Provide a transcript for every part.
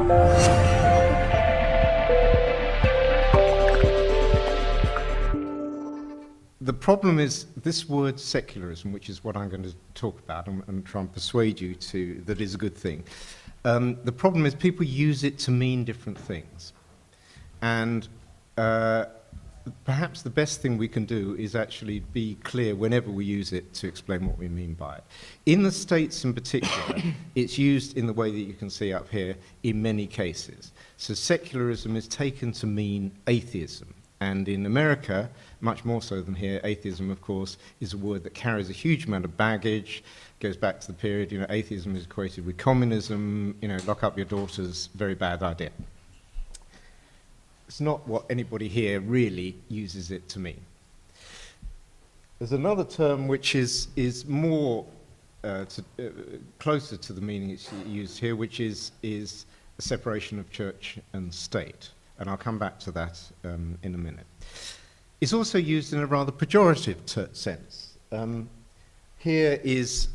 The problem is this word secularism, which is what I'm going to talk about and try and persuade you to that is a good thing. The problem is people use it to mean different things. And perhaps the best thing we can do is actually be clear whenever we use it to explain what we mean by it. In the States in particular, it's used in the way that you can see up here in many cases. So secularism is taken to mean atheism. And in America, much more so than here, atheism, of course, is a word that carries a huge amount of baggage, goes back to the period, atheism is equated with communism, lock up your daughters, very bad idea. It's not what anybody here really uses it to mean. There's another term which is more closer to the meaning it's used here, which is a separation of church and state. And I'll come back to that in a minute. It's also used in a rather pejorative sense. Here is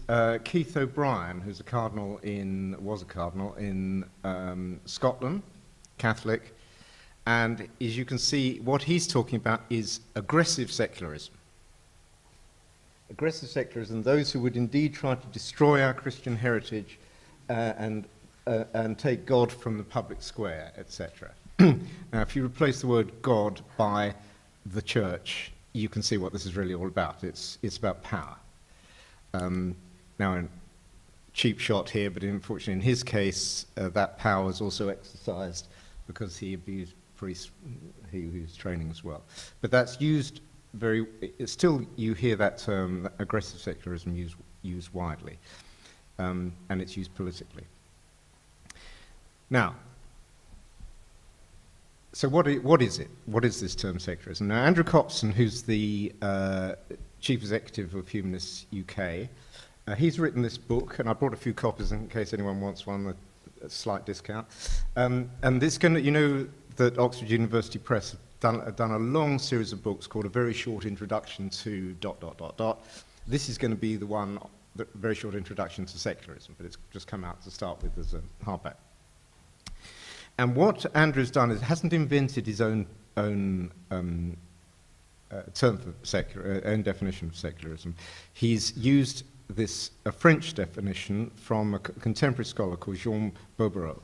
Keith O'Brien, who's was a cardinal in Scotland, Catholic, and as you can see, what he's talking about is aggressive secularism. Aggressive secularism, those who would indeed try to destroy our Christian heritage and take God from the public square, etc. Now, if you replace the word God by the church, you can see what this is really all about. It's about power. Now, a cheap shot here, but unfortunately in his case, that power was also exercised because he abused priests he was training as well. But that's used still you hear that term, aggressive secularism, used widely. And it's used politically. Now, so what is it? What is this term secularism? Now, Andrew Copson, who's the Chief Executive of Humanists UK, he's written this book, and I brought a few copies in case anyone wants one, a slight discount. And this that Oxford University Press have done a long series of books called A Very Short Introduction to ... This is going to be the one, the very short introduction to secularism, but it's just come out to start with as a hardback. And what Andrew's done is hasn't invented his own term for own definition of secularism. He's used a French definition from a contemporary scholar called Jean Bobéreau.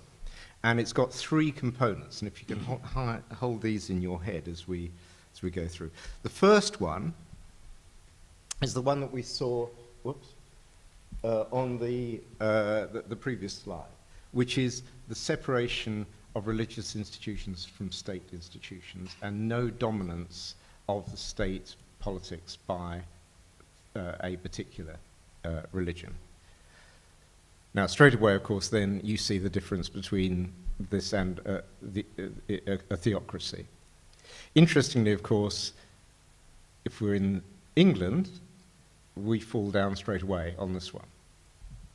And it's got three components, and if you can hold these in your head as we go through. The first one is the one that we saw on the previous slide, which is the separation of religious institutions from state institutions and no dominance of the state politics by a particular religion. Now, straight away, of course, then you see the difference between this and a theocracy. Interestingly, of course, if we're in England, we fall down straight away on this one,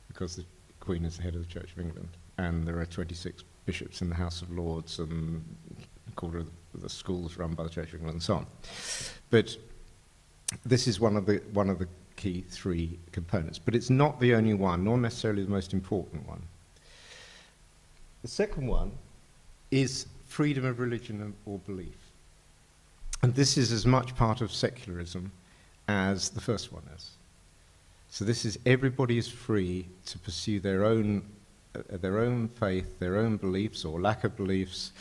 because the Queen is the head of the Church of England, and there are 26 bishops in the House of Lords, and a quarter of the schools run by the Church of England, and so on. But this is one of the key three components, but it's not the only one, nor necessarily the most important one. The second one is freedom of religion or belief. And this is as much part of secularism as the first one is. So this is everybody is free to pursue their own faith, their own beliefs or lack of beliefs,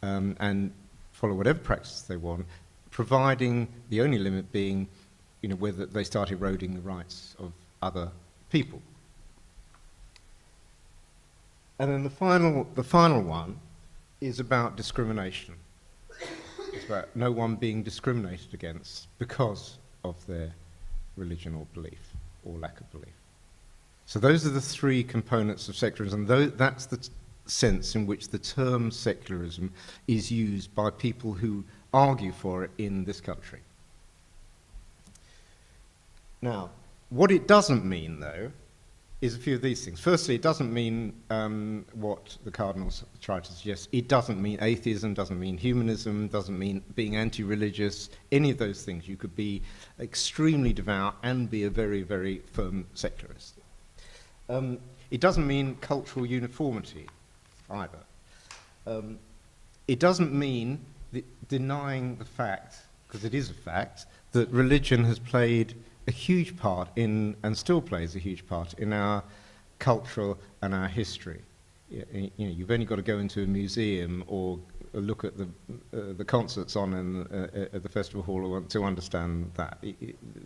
and follow whatever practice they want, providing the only limit being whether they start eroding the rights of other people. And then the final one is about discrimination. It's about no one being discriminated against because of their religion or belief, or lack of belief. So those are the three components of secularism. That's the sense in which the term secularism is used by people who argue for it in this country. Now, what it doesn't mean, though, is a few of these things. Firstly, it doesn't mean what the cardinals try to suggest. It doesn't mean atheism, doesn't mean humanism, doesn't mean being anti-religious, any of those things. You could be extremely devout and be a very, very firm secularist. It doesn't mean cultural uniformity either. It doesn't mean denying the fact, because it is a fact, that religion has played a huge part in, and still plays a huge part in our culture and our history. You know, you've only got to go into a museum or look at the concerts on at the festival hall to understand that.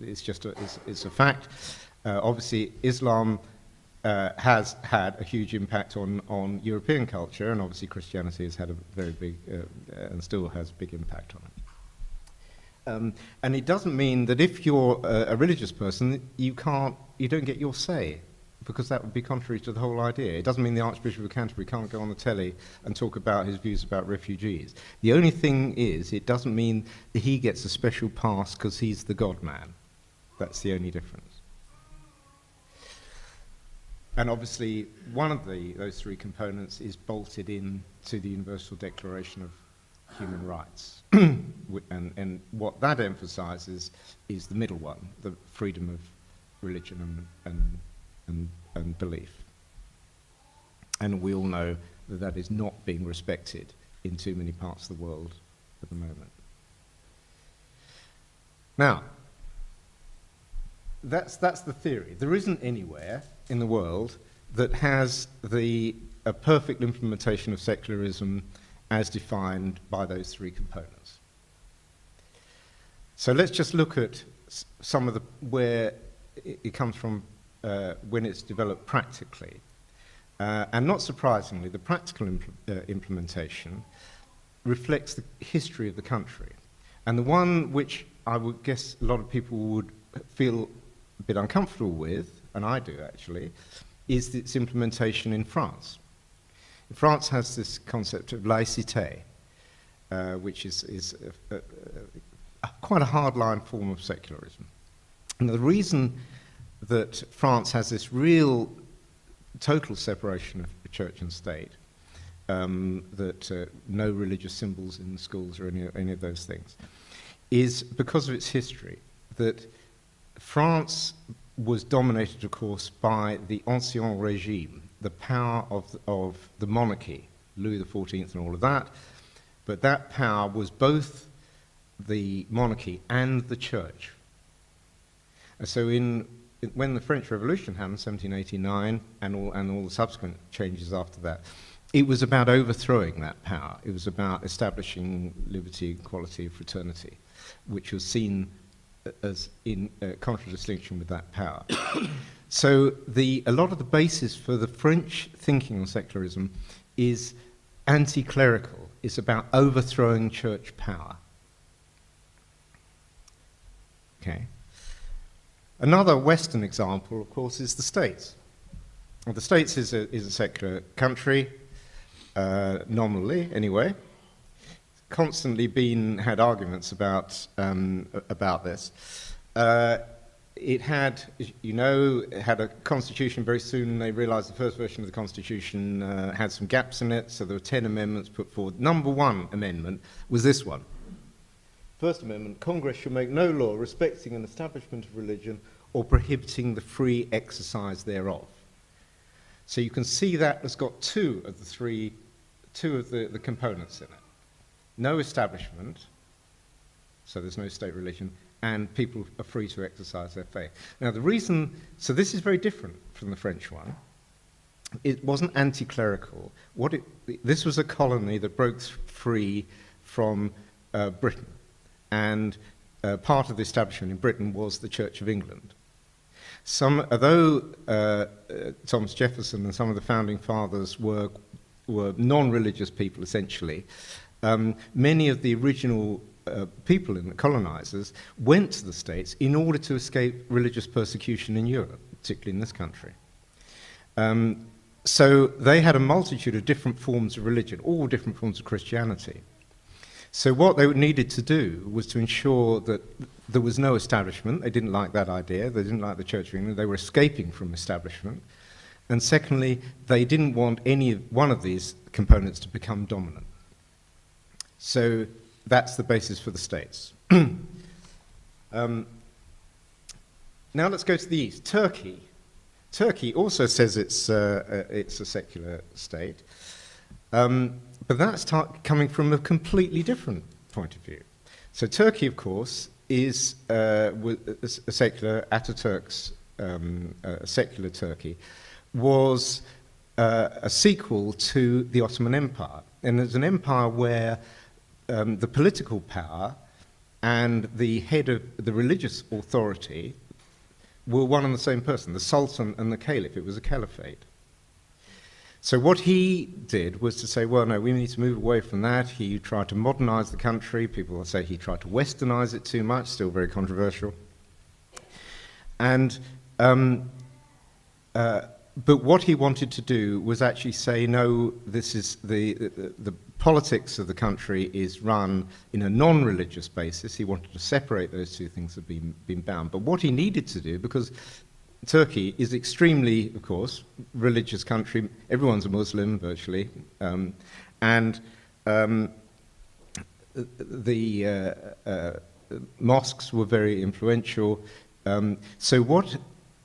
It's just it's a fact. Obviously, Islam has had a huge impact on European culture, and obviously Christianity has had a very big and still has a big impact on it. And it doesn't mean that if you're a religious person, you don't get your say, because that would be contrary to the whole idea. It doesn't mean the Archbishop of Canterbury can't go on the telly and talk about his views about refugees. The only thing is, it doesn't mean that he gets a special pass because he's the God man. That's the only difference. And obviously, one of those three components is bolted into the Universal Declaration of Human Rights. And what that emphasizes is the middle one, the freedom of religion and belief. And we all know that that is not being respected in too many parts of the world at the moment. Now, that's the theory. There isn't anywhere in the world that has a perfect implementation of secularism as defined by those three components. So let's just look at some of where it comes from when it's developed practically. And not surprisingly, the practical implementation reflects the history of the country. And the one which I would guess a lot of people would feel a bit uncomfortable with, and I do actually, is its implementation in France. France has this concept of laïcité, which is quite a hardline form of secularism. And the reason that France has this real total separation of church and state, that no religious symbols in schools or any of those things, is because of its history, that France was dominated, of course, by the ancien régime, the power of the monarchy, Louis XIV and all of that, but that power was both the monarchy and the church. And so when the French Revolution happened, 1789, and all the subsequent changes after that, it was about overthrowing that power. It was about establishing liberty, equality, fraternity, which was seen as in contradistinction with that power. So a lot of the basis for the French thinking on secularism is anti-clerical. It's about overthrowing church power. Okay. Another Western example, of course, is the States. Well, the States is a secular country, nominally anyway. Constantly had arguments about this. It had a constitution very soon. They realized the first version of the constitution had some gaps in it, so there were 10 amendments put forward. Number one amendment was this one. First Amendment, Congress shall make no law respecting an establishment of religion or prohibiting the free exercise thereof. So you can see that has got two of the components in it. No establishment, so there's no state religion, and people are free to exercise their faith. Now the reason, so this is very different from the French one. It wasn't anti-clerical. This was a colony that broke free from Britain, and part of the establishment in Britain was the Church of England. Although Thomas Jefferson and some of the founding fathers were non-religious people essentially, many of the original people in the colonizers went to the States in order to escape religious persecution in Europe, particularly in this country. So they had a multitude of different forms of religion, all different forms of Christianity. So what they needed to do was to ensure that there was no establishment. They didn't like that idea. They didn't like the Church of England. They were escaping from establishment. And secondly, they didn't want one of these components to become dominant. So that's the basis for the states. Now let's go to the east. Turkey. Turkey also says it's a secular state. But that's coming from a completely different point of view. So Turkey, of course, is a secular, Ataturk's secular Turkey, was a sequel to the Ottoman Empire. And it's an empire where the political power and the head of the religious authority were one and the same person, the Sultan and the Caliph. It was a caliphate. So what he did was to say, well, no, we need to move away from that. He tried to modernize the country. People will say he tried to westernize it too much, still very controversial. And but what he wanted to do was actually say, no, this is the politics of the country is run in a non-religious basis. He wanted to separate those two things that have been bound. But what he needed to do, because Turkey is extremely, of course, religious country. Everyone's a Muslim, virtually. And the mosques were very influential. So what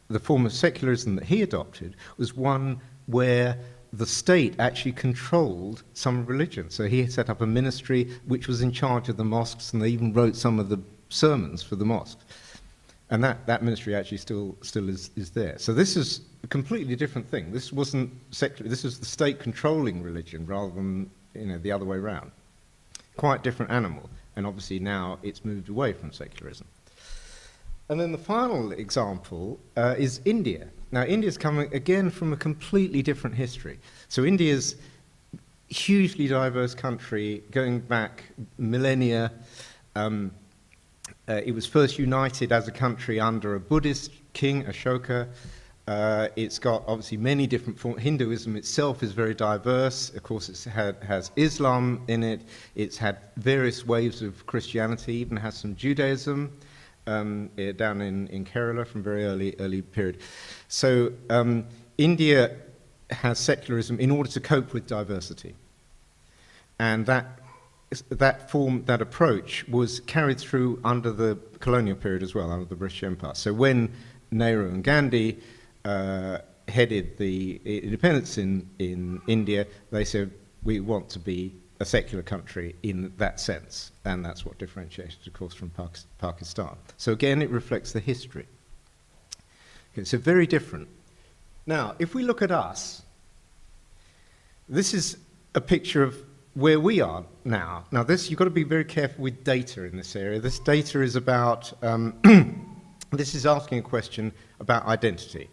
the form of secularism that he adopted was one where the state actually controlled some religion. So he set up a ministry which was in charge of the mosques, and they even wrote some of the sermons for the mosques. And that ministry actually still is there. So this is a completely different thing. This wasn't secular. This was the state controlling religion rather than the other way around. Quite different animal. And obviously now it's moved away from secularism. And then the final example is India. Now India's coming again from a completely different history. So India's a hugely diverse country going back millennia. It was first united as a country under a Buddhist king, Ashoka. It's got obviously many different forms. Hinduism itself is very diverse. Of course, it has Islam in it. It's had various waves of Christianity, even has some Judaism down in Kerala from very early period. So India has secularism in order to cope with diversity. And that approach was carried through under the colonial period as well, under the British Empire. So when Nehru and Gandhi headed the independence in India, they said, we want to be a secular country in that sense. And that's what differentiated, of course, from Pakistan. So again, it reflects the history. Okay, so very different. Now, if we look at us, this is a picture of where we are now. Now you've got to be very careful with data in this area. This data is about, this is asking a question about identity.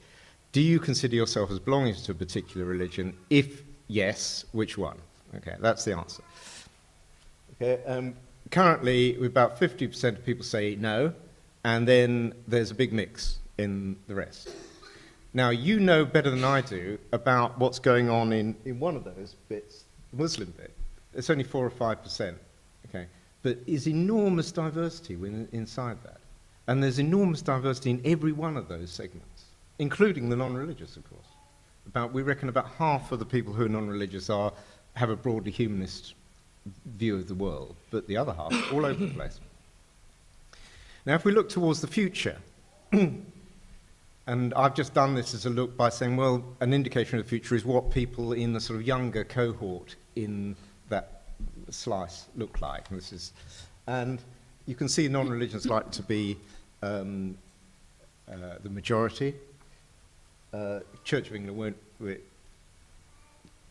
Do you consider yourself as belonging to a particular religion? If yes, which one? Okay, that's the answer. Okay, currently, about 50% of people say no, and then there's a big mix in the rest. Now, you know better than I do about what's going on in one of those bits, the Muslim bit. It's only 4 or 5%, okay? But there's enormous diversity inside that. And there's enormous diversity in every one of those segments, including the non-religious, of course. We reckon about half of the people who are non-religious have a broadly humanist view of the world, but the other half, all over the place. Now, if we look towards the future, and I've just done this as a look by saying, well, an indication of the future is what people in the sort of younger cohort in that slice look like. And you can see non-religions likely to be the majority. Church of England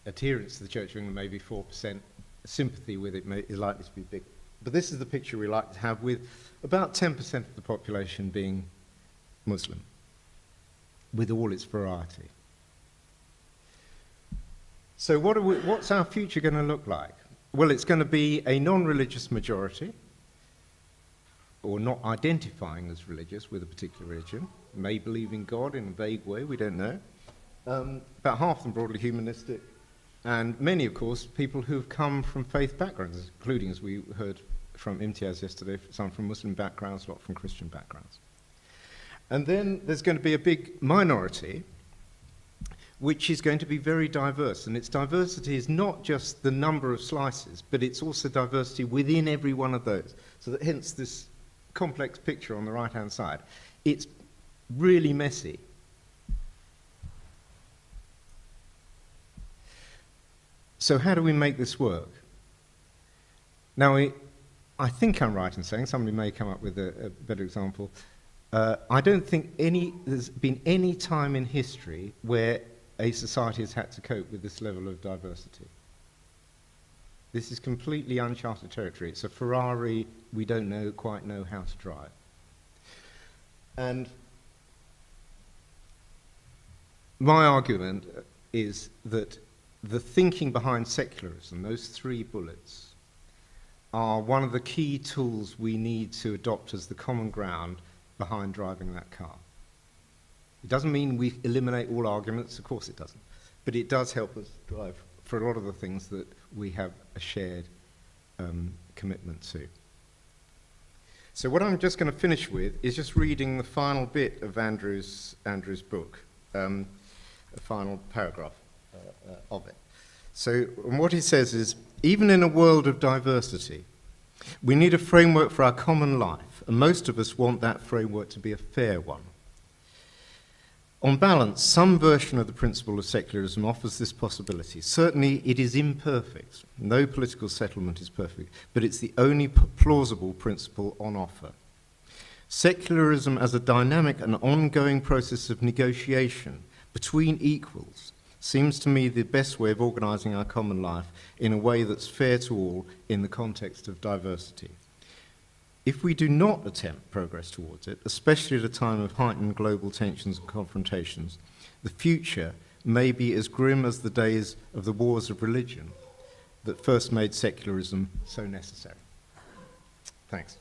adherence to the Church of England may be 4%. Sympathy with it is likely to be big. But this is the picture we like to have, with about 10% of the population being Muslim, with all its variety. So what's our future going to look like? Well, it's going to be a non-religious majority, or not identifying as religious with a particular religion, may believe in God in a vague way, we don't know. About half of them broadly humanistic, and many, of course, people who've come from faith backgrounds, including, as we heard from Imtiaz yesterday, some from Muslim backgrounds, a lot from Christian backgrounds. And then there's going to be a big minority which is going to be very diverse. And its diversity is not just the number of slices, but it's also diversity within every one of those. So that hence this complex picture on the right-hand side. It's really messy. So how do we make this work? Now, I think I'm right in saying, somebody may come up with a better example, I don't think there's been any time in history where a society has had to cope with this level of diversity. This is completely uncharted territory. It's a Ferrari we don't quite know how to drive. And my argument is that the thinking behind secularism, those 3 bullets, are one of the key tools we need to adopt as the common ground behind driving that car. It doesn't mean we eliminate all arguments, of course it doesn't, but it does help us drive for a lot of the things that we have a shared commitment to. So what I'm just going to finish with is just reading the final bit of Andrew's book, a final paragraph of it. So what he says is, even in a world of diversity, we need a framework for our common life, and most of us want that framework to be a fair one. On balance, some version of the principle of secularism offers this possibility. Certainly, it is imperfect. No political settlement is perfect, but it's the only plausible principle on offer. Secularism as a dynamic and ongoing process of negotiation between equals seems to me the best way of organizing our common life in a way that's fair to all in the context of diversity. If we do not attempt progress towards it, especially at a time of heightened global tensions and confrontations, the future may be as grim as the days of the wars of religion that first made secularism so necessary. Thanks.